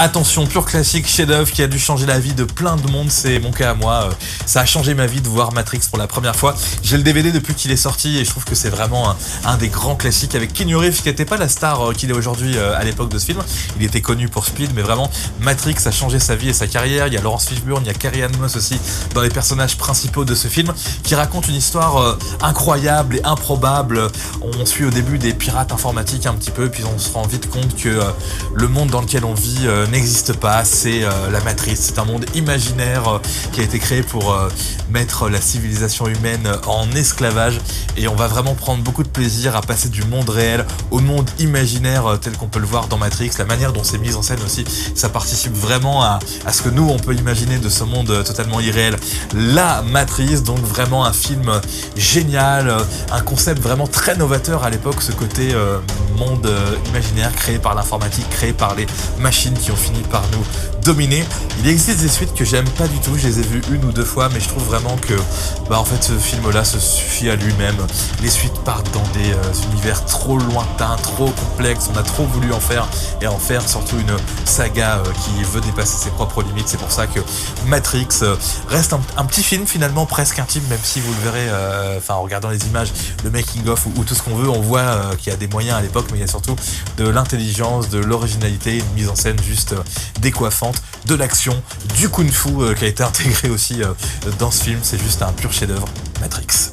Attention, pur classique, chef-d'œuvre qui a dû changer la vie de plein de monde, c'est mon cas à moi. Ça a changé ma vie de voir Matrix pour la première fois. J'ai le DVD depuis qu'il est sorti et je trouve que c'est vraiment un des grands classiques avec Keanu Reeves qui n'était pas la star qu'il est aujourd'hui à l'époque de ce film. Il était connu pour Speed, mais vraiment Matrix a changé sa vie et sa carrière. Il y a Laurence Fishburne, il y a Carrie-Anne Moss aussi dans les personnages principaux de ce film qui raconte une histoire incroyable et improbable. On suit au début des pirates informatiques un petit peu, puis on se rend vite compte que le monde dans lequel on vit n'existe pas, c'est la matrice, c'est un monde imaginaire qui a été créé pour mettre la civilisation humaine en esclavage et on va vraiment prendre beaucoup de plaisir à passer du monde réel au monde imaginaire tel qu'on peut le voir dans Matrix. La manière dont c'est mis en scène aussi, ça participe vraiment à ce que nous on peut imaginer de ce monde totalement irréel. La Matrice, donc vraiment un film génial, un concept vraiment très novateur à l'époque, ce côté monde imaginaire créé par l'informatique, créé par les machines qui ont fini par nous dominer. Il existe des suites que j'aime pas du tout, je les ai vues une ou deux fois, mais je trouve vraiment que en fait ce film-là se suffit à lui-même. Les suites partent dans des univers trop lointains, trop complexes, on a trop voulu en faire surtout une saga qui veut dépasser ses propres limites. C'est pour ça que Matrix reste un petit film finalement presque intime, même si vous le verrez en regardant les images, le making of ou tout ce qu'on veut, on voit qu'il y a des moyens à l'époque, mais il y a surtout de l'intelligence, de l'originalité, une mise en scène juste décoiffante, de l'action, du kung-fu qui a été intégré aussi dans ce film. C'est juste un pur chef-d'œuvre, Matrix.